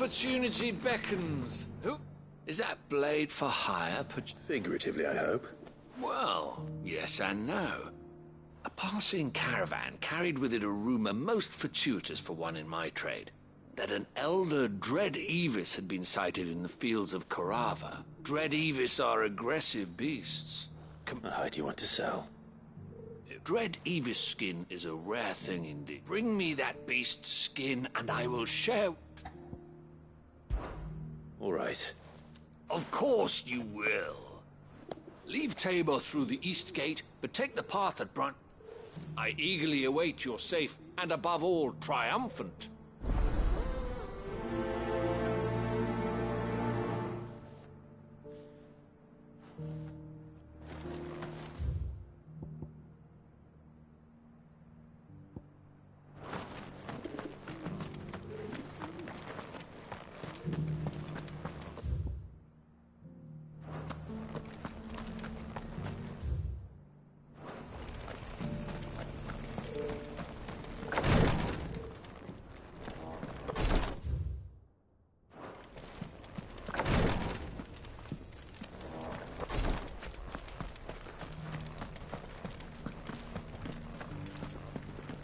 Opportunity beckons. Who? Is that blade for hire? Figuratively, I hope. Well, yes and no. A passing caravan carried with it a rumor most fortuitous for one in my trade, that an elder Dread Evis had been sighted in the fields of Korava. Dread Evis are aggressive beasts. How do you want to sell? Dread Evis skin is a rare thing indeed. Bring me that beast's skin and I will share... All right. Of course you will. Leave Tabor through the east gate, but take the path at Brunt. I eagerly await your safe, and above all, triumphant.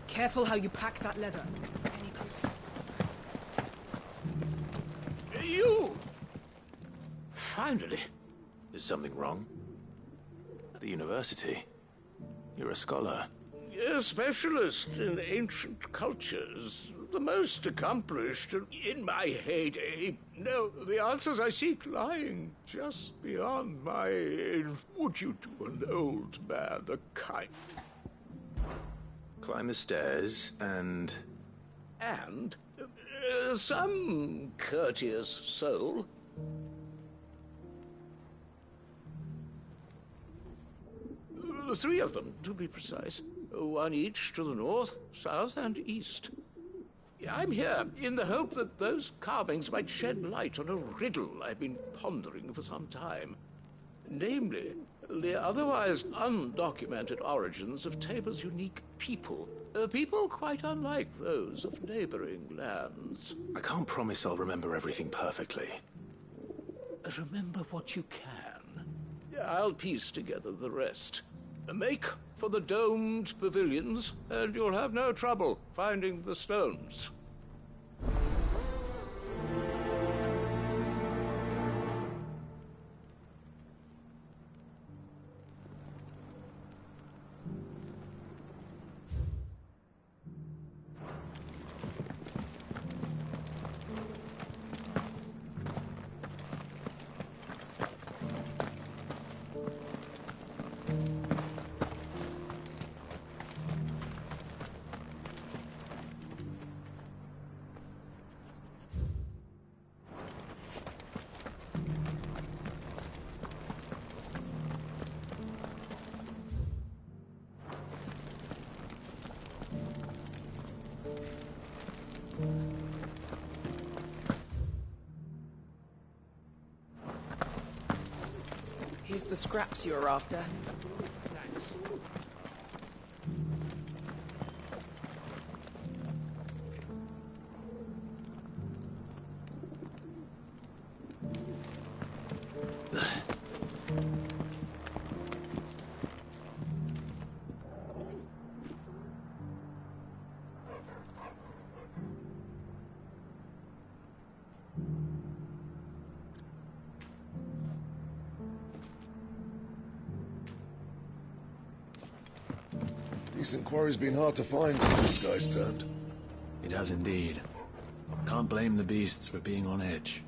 Careful how you pack that leather. You! Finally. Is something wrong? At the university? You're a scholar. A specialist in ancient cultures. The most accomplished in my heyday. No, the answers I seek lying just beyond my... Would you do an old man a kind... Climb the stairs and... And some courteous soul. The three of them, to be precise. One each to the north, south, and east. I'm here in the hope that those carvings might shed light on a riddle I've been pondering for some time. Namely, the otherwise undocumented origins of Tabor's unique people. People quite unlike those of neighboring lands. I can't promise I'll remember everything perfectly. Remember what you can. I'll piece together the rest. Make for the domed pavilions, and you'll have no trouble finding the stones. Here's the scraps you were after. Thanks. Decent quarry's been hard to find since the sky's turned. It has indeed. Can't blame the beasts for being on edge.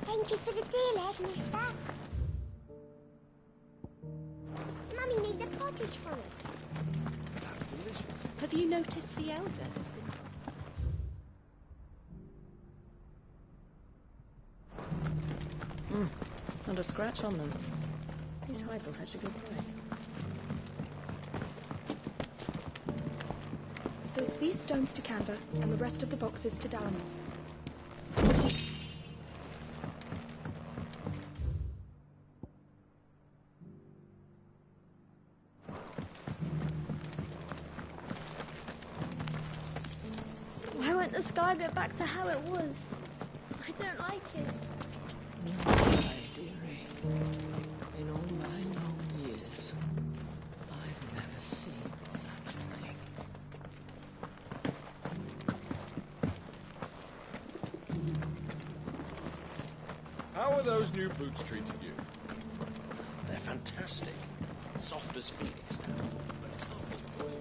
Thank you for the deal, Ed, mister. Mummy made a cottage for me. Sounds delicious. Have you noticed the elder has been... Not a scratch on them. These hides will fetch a good price. So it's these stones to Canva, and the rest of the boxes to Dalamore. let the sky go back to how it was. I don't like it. No, my dearie. In all my long years, I've never seen such a thing. How are those new boots treating you? They're fantastic. Soft as Phoenix now, but as hard as boiled.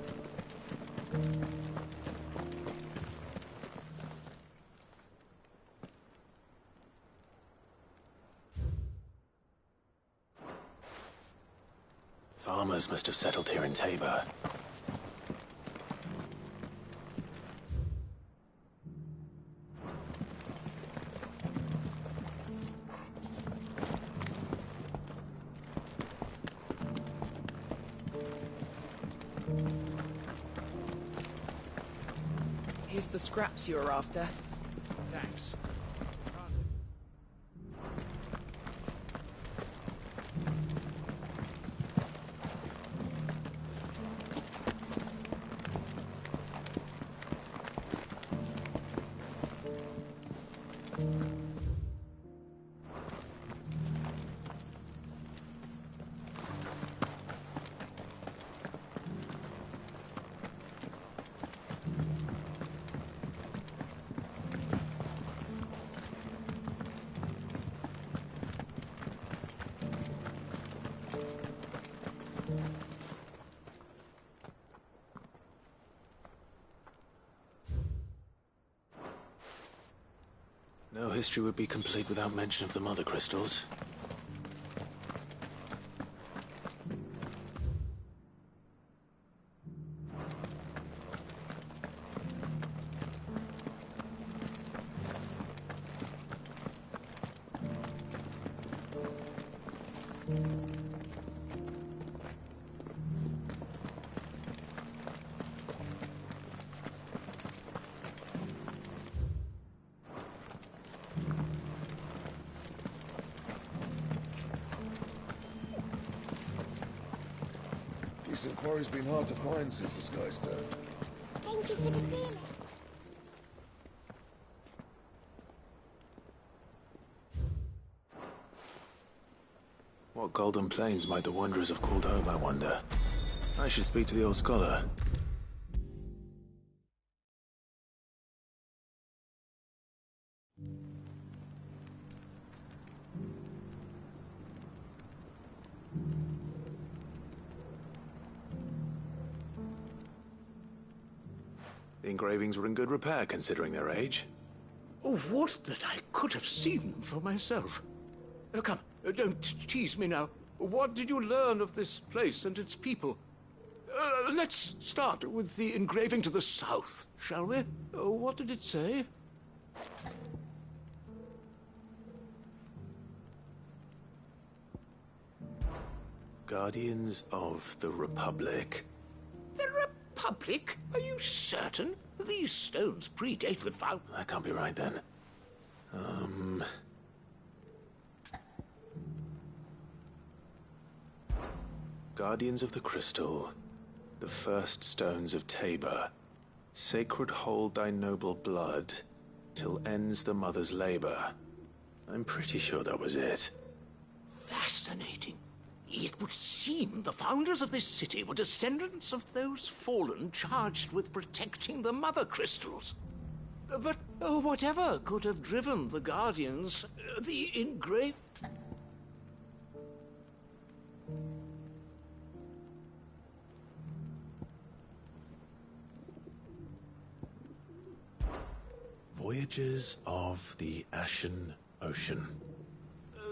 Farmers must have settled here in Tabor. Here's the scraps you're after. Thanks. No history would be complete without mention of the mother crystals. Decent quarry's been hard to find since the sky's turned. Thank you for the dealer. What golden plains might the wanderers have called home, I wonder? I should speak to the old scholar. The engravings were in good repair, considering their age. Oh, would that I could have seen for myself. Come, don't tease me now. What did you learn of this place and its people? Let's start with the engraving to the south, shall we? What did it say? Guardians of the Republic. The Republic? Are you certain? These stones predate the found... That can't be right, then. Guardians of the Crystal. The first stones of Tabor. Sacred hold thy noble blood, till ends the mother's labor. I'm pretty sure that was it. Fascinating. It would seem the founders of this city were descendants of those fallen charged with protecting the mother crystals. But whatever could have driven the Guardians, the engrave... Voyages of the Ashen Ocean.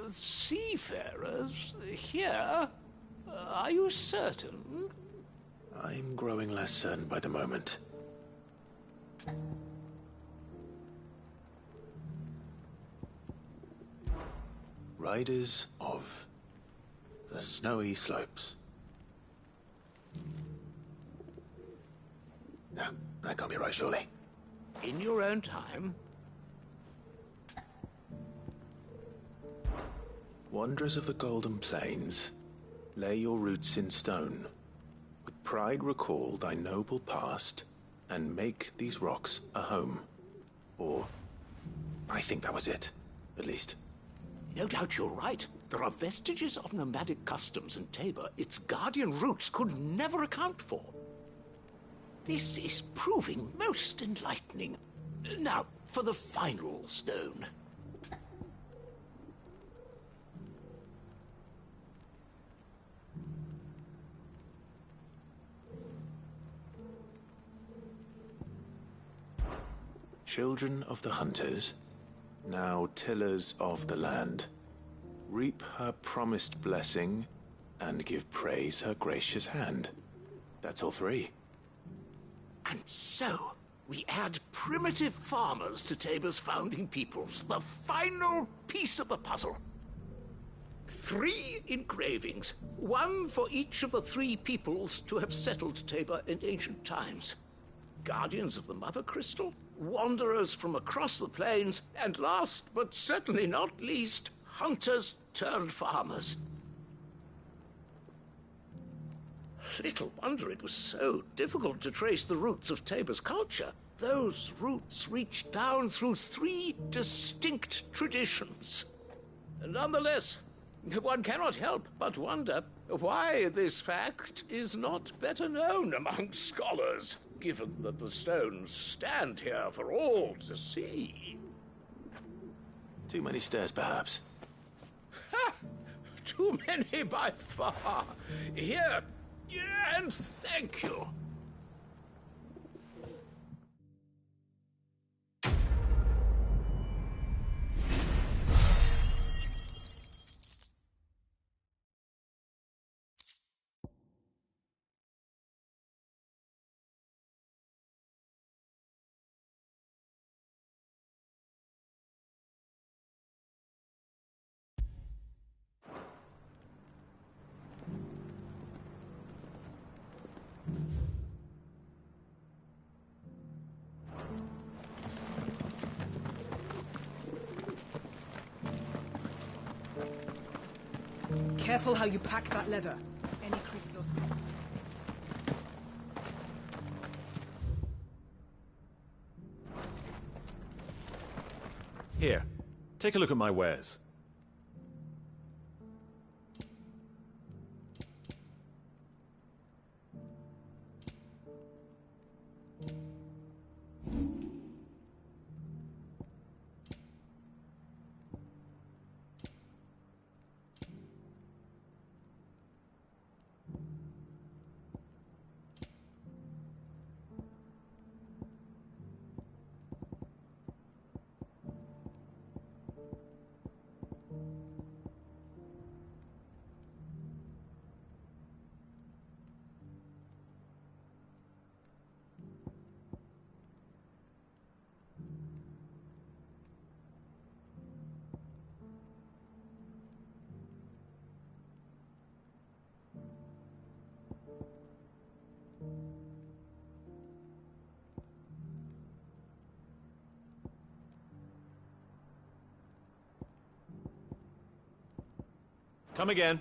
Seafarers here? Are you certain? I'm growing less certain by the moment. Riders of the Snowy Slopes. No, that can't be right, surely. In your own time? Wanderers of the Golden Plains, lay your roots in stone. With pride recall thy noble past, and make these rocks a home. Or I think that was it, at least. No doubt you're right. There are vestiges of nomadic customs in Tabor its guardian roots could never account for. This is proving most enlightening. Now, for the final stone. Children of the hunters, now tillers of the land, reap her promised blessing and give praise her gracious hand. That's all three. And so, we add primitive farmers to Tabor's founding peoples, the final piece of the puzzle. 3 engravings, 1 for each of the 3 peoples to have settled Tabor in ancient times. Guardians of the Mother Crystal, wanderers from across the plains, and last but certainly not least, hunters turned farmers. Little wonder it was so difficult to trace the roots of Tabor's culture. Those roots reach down through 3 distinct traditions. Nonetheless, one cannot help but wonder why this fact is not better known among scholars, given that the stones stand here for all to see. Too many stairs, perhaps. Ha! Too many by far. Here, and thank you. Careful how you pack that leather. Any crystals? Here, take a look at my wares. Come again.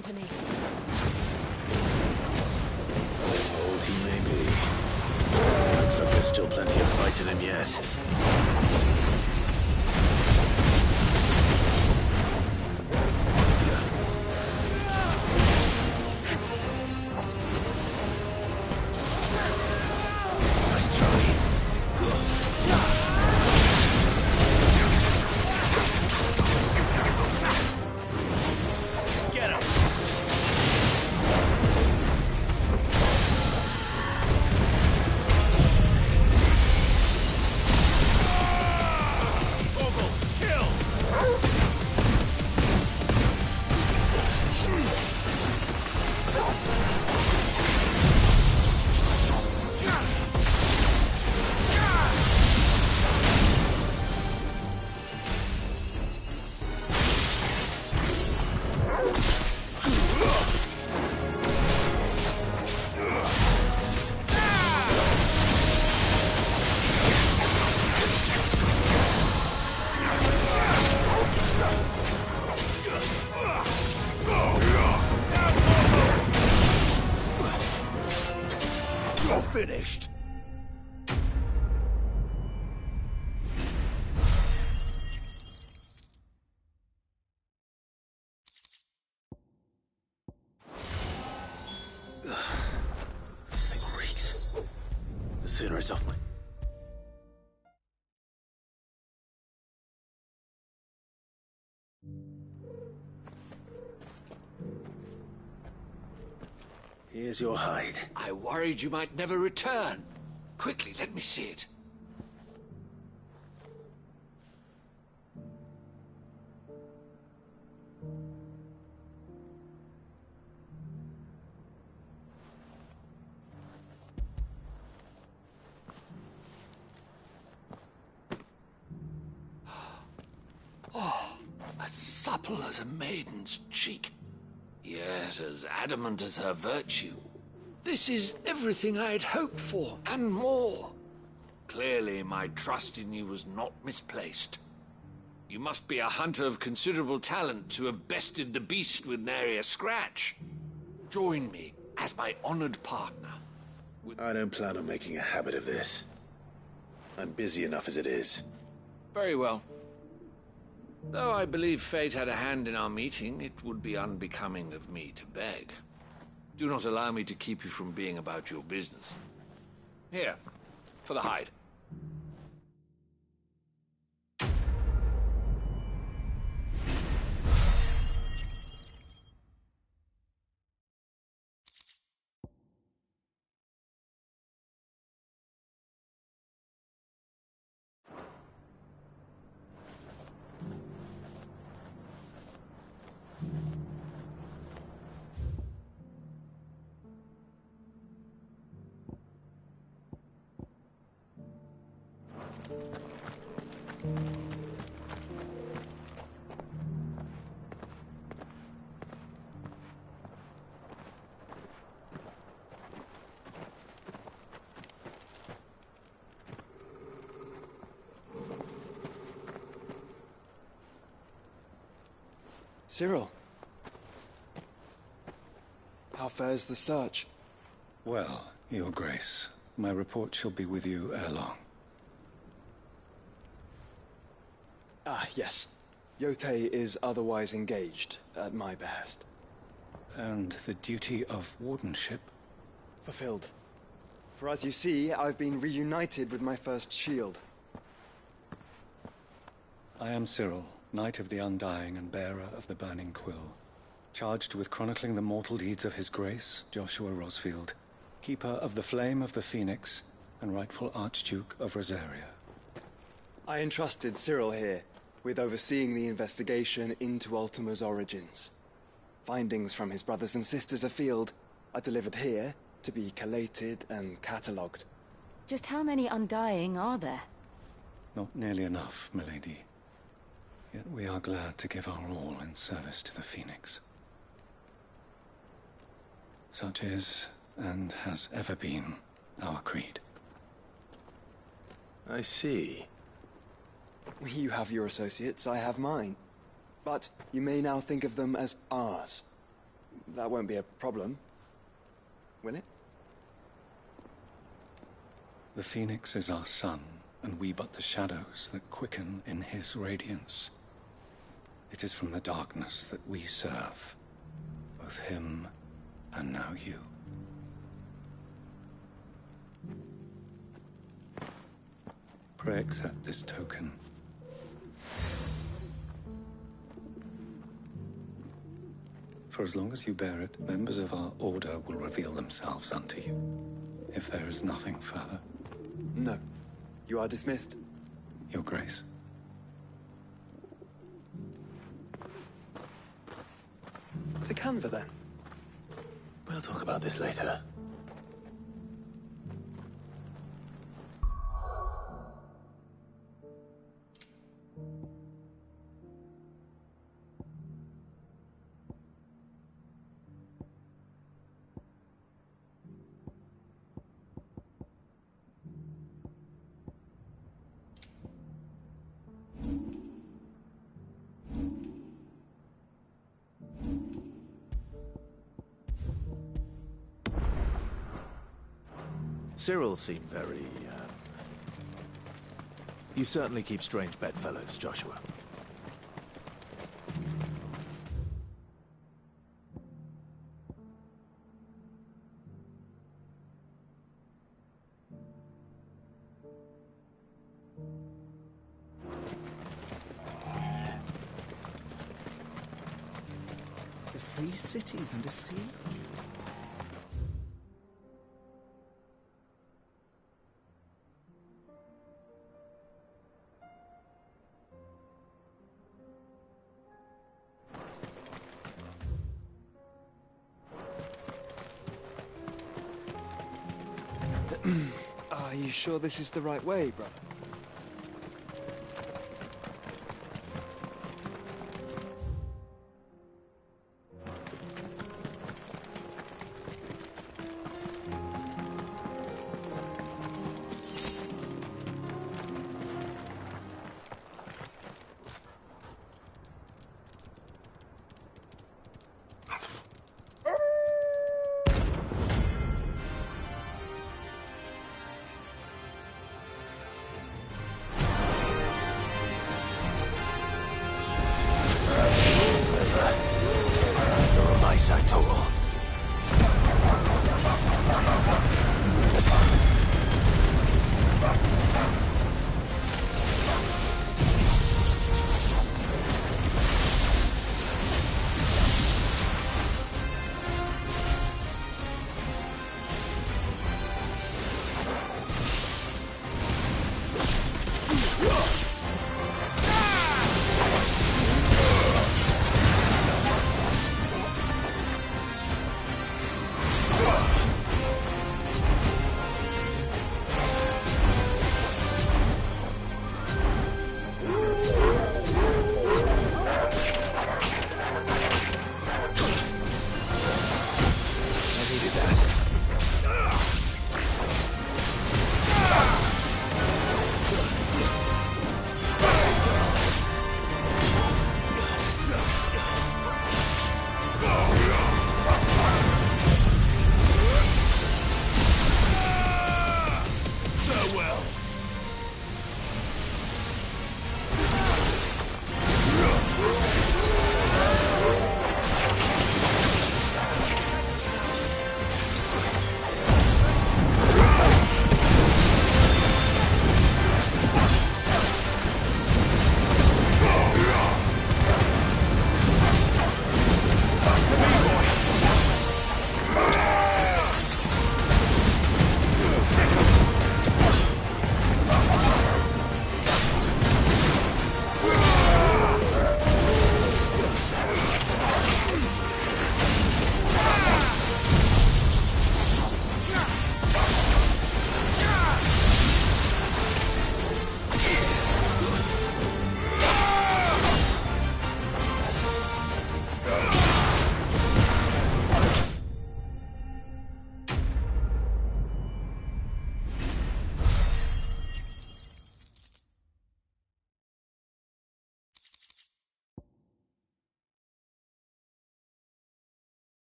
company. Old he may be. Looks like there's still plenty of fight in him yet. Finished. This thing reeks. The sooner it's off my... Here's your hide. I worried you might never return. Quickly, let me see it. Oh, as supple as a maiden's cheek, yet as adamant as her virtue. This is everything I had hoped for, and more. Clearly, my trust in you was not misplaced. You must be a hunter of considerable talent to have bested the beast with nary a scratch. Join me as my honored partner. I don't plan on making a habit of this. I'm busy enough as it is. Very well. Though I believe fate had a hand in our meeting, it would be unbecoming of me to beg. Do not allow me to keep you from being about your business. Here, for the hide. Cyril, how fares the search? Well, Your Grace, my report shall be with you ere long. Ah, yes. Yotei is otherwise engaged, at my behest. And the duty of wardenship? Fulfilled. For as you see, I've been reunited with my first shield. I am Cyril, Knight of the Undying and bearer of the Burning Quill, charged with chronicling the mortal deeds of His Grace, Joshua Rosfield, Keeper of the Flame of the Phoenix, and rightful Archduke of Rosaria. I entrusted Cyril here with overseeing the investigation into Ultima's origins. Findings from his brothers and sisters afield are delivered here to be collated and catalogued. Just how many Undying are there? Not nearly enough, milady. Yet we are glad to give our all in service to the Phoenix. Such is, and has ever been, our creed. I see. You have your associates, I have mine. But you may now think of them as ours. That won't be a problem, will it? The Phoenix is our sun, and we but the shadows that quicken in his radiance. It is from the darkness that we serve, both him and now you. Pray accept this token. For as long as you bear it, members of our order will reveal themselves unto you, if there is nothing further. No. You are dismissed. Your Grace. It's a canva, then. We'll talk about this later. Cyril seemed very, You certainly keep strange bedfellows, Joshua. The free cities under siege? Are you sure this is the right way, brother?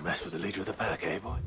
mess with the leader of the pack, eh, boy?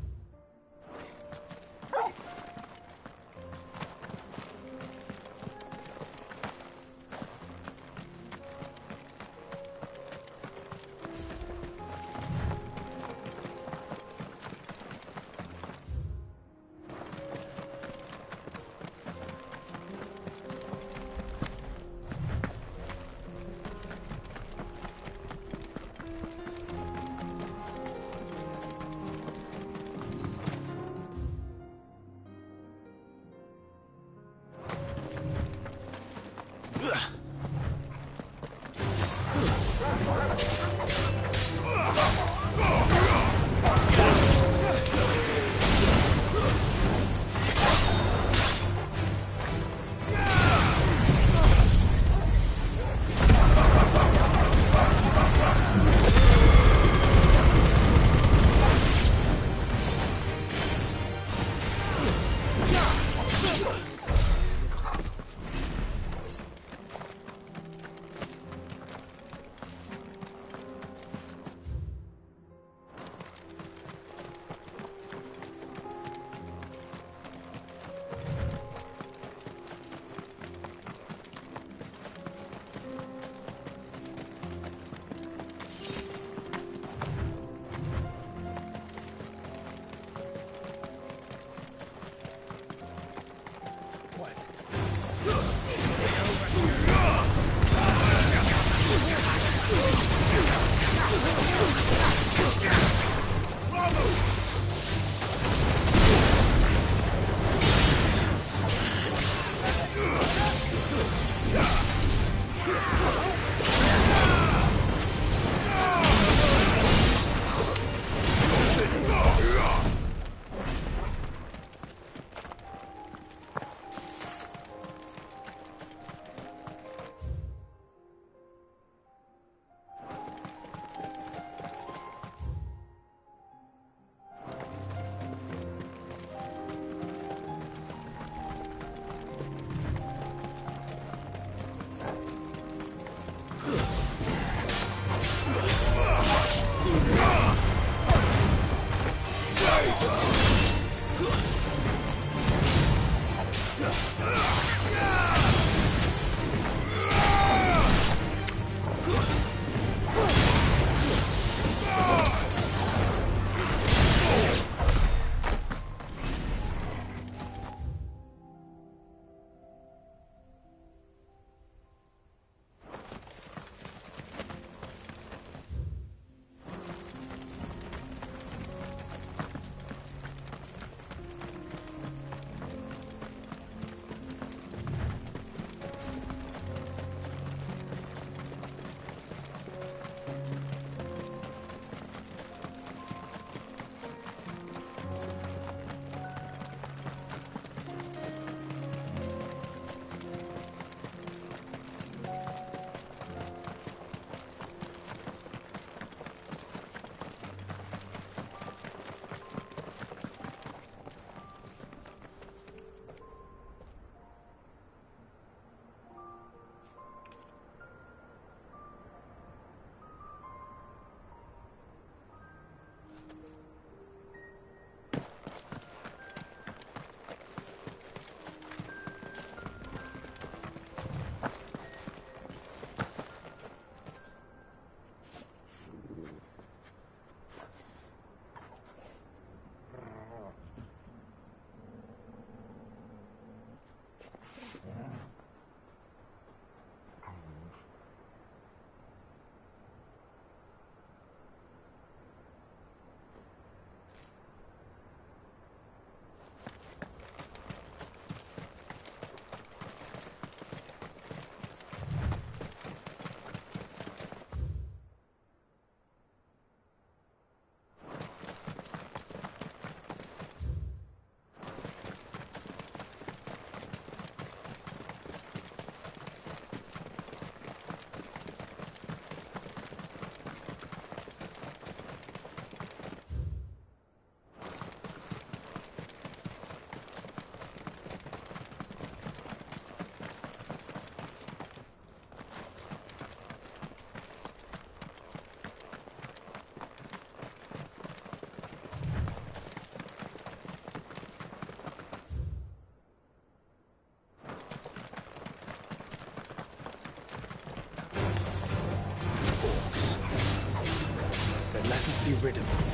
Let us be rid of them.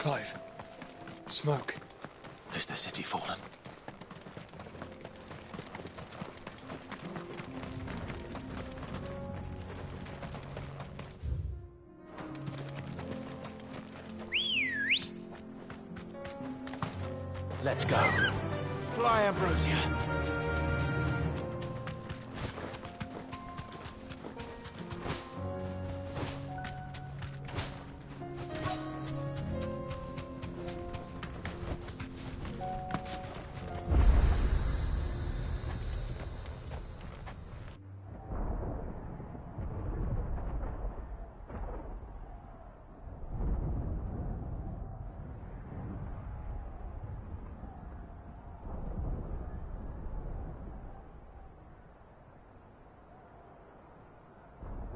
Clive. Smoke. Is the city fallen? Let's go. Fly, Ambrosia.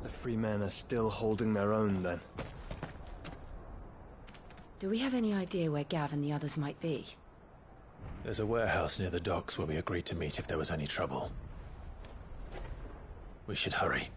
The free men are still holding their own, then. Do we have any idea where Gav and the others might be? There's a warehouse near the docks where we agreed to meet if there was any trouble. We should hurry.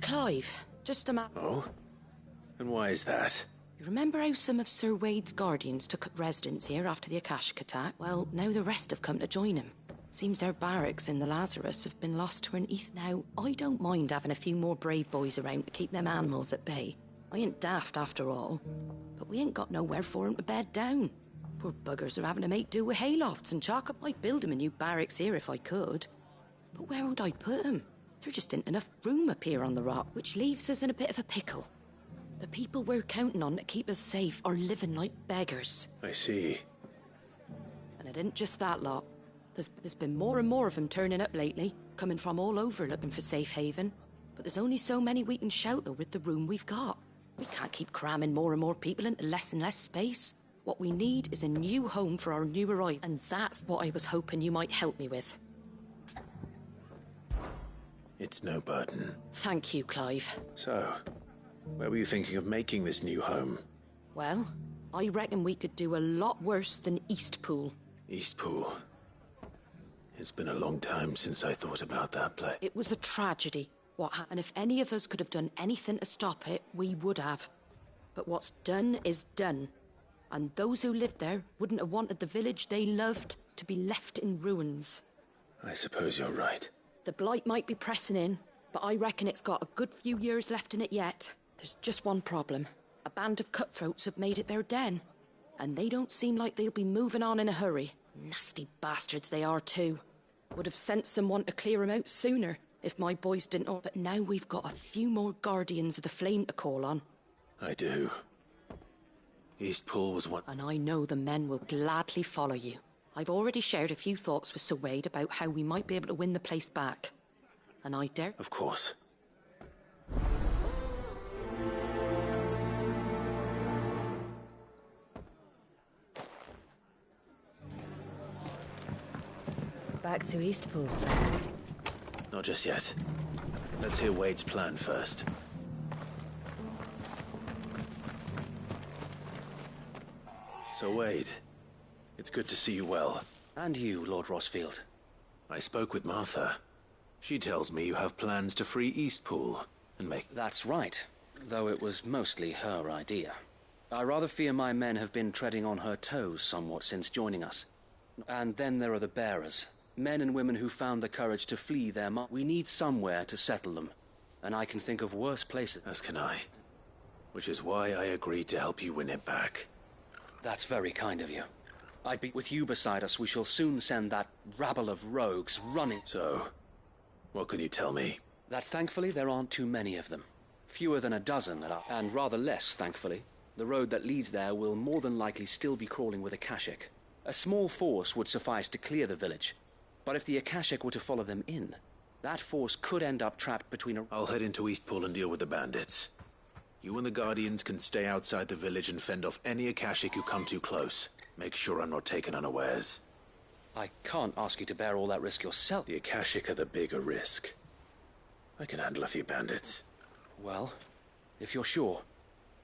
Clive, just a minute. Oh? And why is that? You remember how some of Sir Wade's guardians took up residence here after the Akashic attack? Well, now the rest have come to join him. Seems their barracks in the Lazarus have been lost to an Eth. Now, I don't mind having a few more brave boys around to keep them animals at bay. I ain't daft after all. But we ain't got nowhere for 'em to bed down. Poor buggers are having to make do with haylofts and chalk up. I'd build 'em a new barracks here if I could. But where would I put 'em? There just ain't enough room up here on the rock, which leaves us in a bit of a pickle. The people we're counting on to keep us safe are living like beggars. I see. And it ain't just that lot. There's been more and more of them turning up lately, coming from all over looking for safe haven. But there's only so many we can shelter with the room we've got. We can't keep cramming more and more people into less and less space. What we need is a new home for our new arrivals, and that's what I was hoping you might help me with. It's no burden. Thank you, Clive. So, where were you thinking of making this new home? Well, I reckon we could do a lot worse than Eastpool. Eastpool. It's been a long time since I thought about that place. It was a tragedy, what happened. If any of us could have done anything to stop it, we would have. But what's done is done. And those who lived there wouldn't have wanted the village they loved to be left in ruins. I suppose you're right. The blight might be pressing in, but I reckon it's got a good few years left in it yet. There's just one problem. A band of cutthroats have made it their den. And they don't seem like they'll be moving on in a hurry. Nasty bastards they are too. Would have sent someone to clear 'em out sooner, if my boys didn't. But now we've got a few more guardians of the flame to call on. I do. Eastpool was one. And I know the men will gladly follow you. I've already shared a few thoughts with Sir Wade about how we might be able to win the place back. And I dare... Of course. Back to Eastpool, friend. Not just yet. Let's hear Wade's plan first. So, Wade, it's good to see you well. And you, Lord Rosfield. I spoke with Martha. She tells me you have plans to free Eastpool and make... That's right, though it was mostly her idea. I rather fear my men have been treading on her toes somewhat since joining us. And then there are the bearers. Men and women who found the courage to flee their We need somewhere to settle them. And I can think of worse places. As can I. Which is why I agreed to help you win it back. That's very kind of you. I'd be with you beside us. We shall soon send that rabble of rogues running. So, what can you tell me? That thankfully there aren't too many of them. Fewer than a dozen, and rather less, thankfully. The road that leads there will more than likely still be crawling with Akashic. A small force would suffice to clear the village. But if the Akashic were to follow them in, that force could end up trapped between a... I'll head into Eastpool and deal with the bandits. You and the Guardians can stay outside the village and fend off any Akashic who come too close. Make sure I'm not taken unawares. I can't ask you to bear all that risk yourself. The Akashic are the bigger risk. I can handle a few bandits. Well, if you're sure,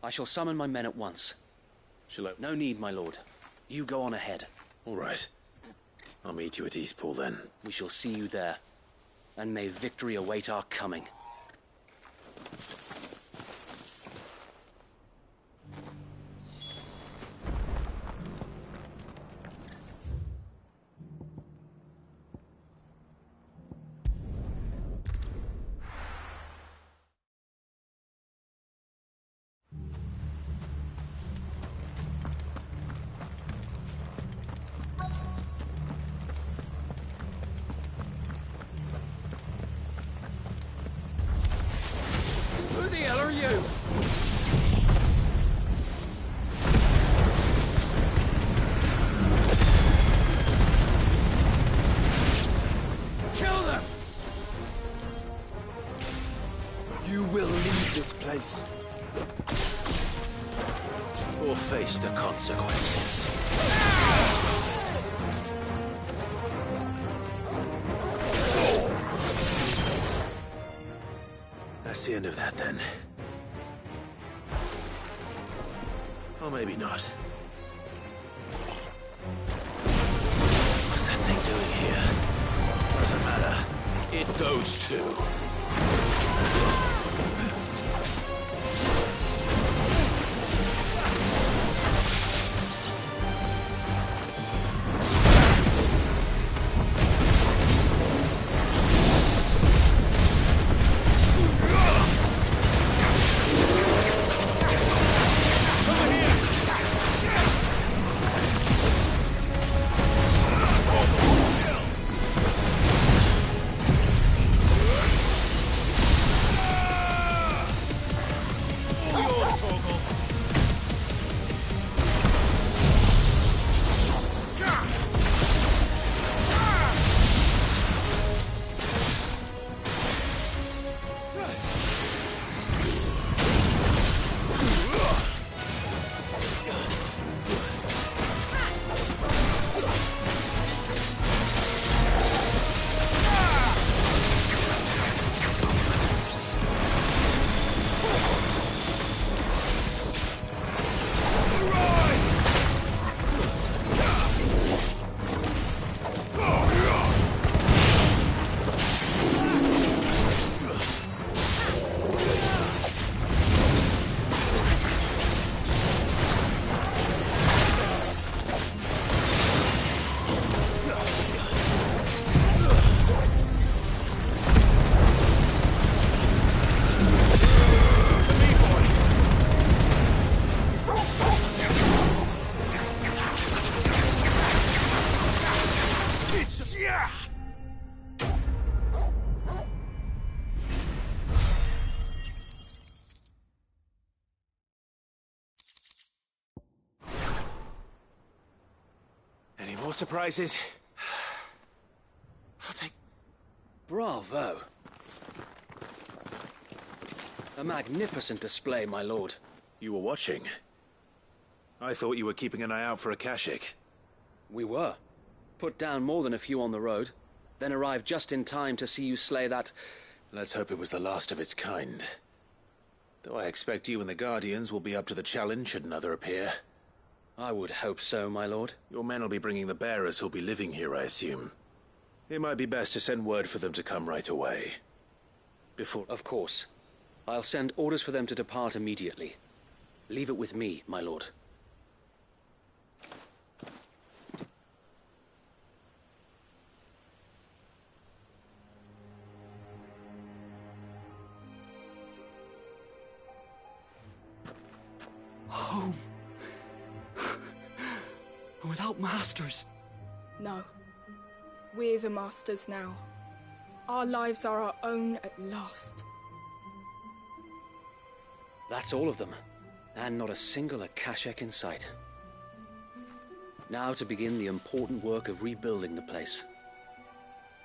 I shall summon my men at once. Shall I? No need, my lord. You go on ahead. All right. I'll meet you at Eastpool then. We shall see you there. And may victory await our coming. Who the hell are you? Kill them! You will leave this place. Or face the consequences. That's the end of that, then. Or maybe not. What's that thing doing here? Doesn't matter. It goes too. Any more surprises? I'll take... Bravo! A magnificent display, my lord. You were watching. I thought you were keeping an eye out for a Kashik. We were. Put down more than a few on the road, then arrived just in time to see you slay that... Let's hope it was the last of its kind. Though I expect you and the Guardians will be up to the challenge should another appear. I would hope so, my lord. Your men will be bringing the bearers who'll be living here, I assume. It might be best to send word for them to come right away. Before... Of course. I'll send orders for them to depart immediately. Leave it with me, my lord. Home. Without masters. No. We're the masters now. Our lives are our own at last. That's all of them. And not a single Akashek in sight. Now to begin the important work of rebuilding the place.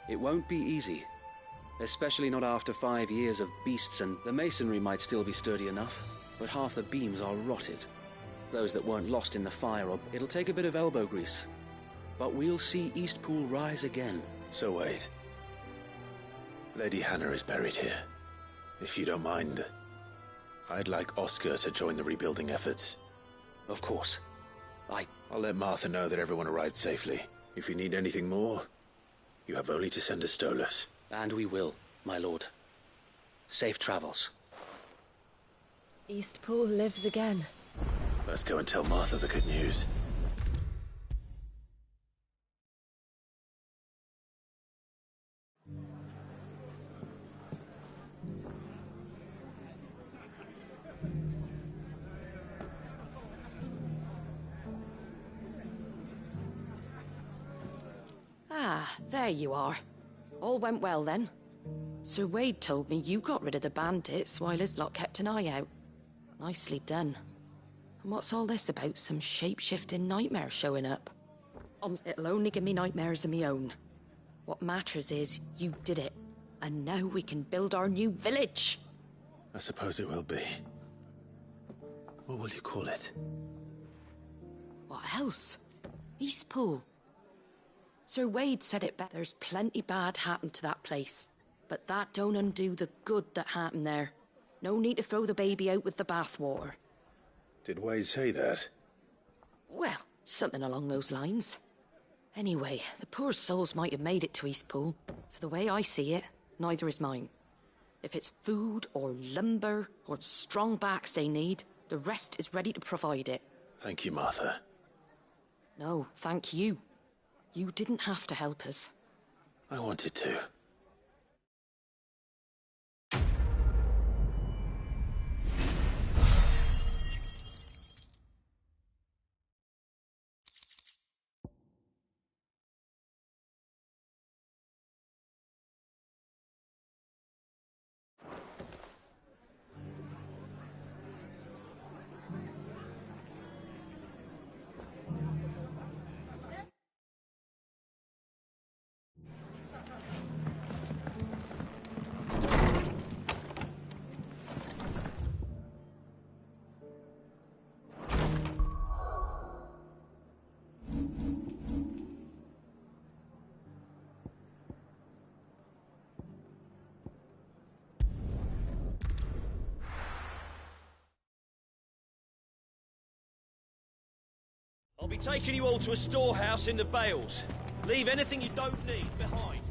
It won't be easy. Especially not after 5 years of beasts, and the masonry might still be sturdy enough, but half the beams are rotted. Those that weren't lost in the fire, or it'll take a bit of elbow grease. But we'll see Eastpool rise again. So wait. Lady Hannah is buried here. If you don't mind, I'd like Oscar to join the rebuilding efforts. Of course. I'll let Martha know that everyone arrived safely. If you need anything more, you have only to send a Stolas. And we will, my lord. Safe travels. Eastpool lives again. Let's go and tell Martha the good news. Ah, there you are. All went well then. Sir Wade told me you got rid of the bandits while his lot kept an eye out. Nicely done. And what's all this about some shape-shifting nightmare showing up? It'll only give me nightmares of me own. What matters is you did it. And now we can build our new village. I suppose it will be. What will you call it? What else? Eastpool. Sir Wade said it better. There's plenty bad happened to that place. But that don't undo the good that happened there. No need to throw the baby out with the bathwater. Did Wade say that? Well, something along those lines. Anyway, the poor souls might have made it to Eastpool. So the way I see it, neither is mine. If it's food or lumber or strong backs they need, the rest is ready to provide it. Thank you, Martha. No, thank you. You didn't have to help us. I wanted to. I'll be taking you all to a storehouse in the Bales. Leave anything you don't need behind.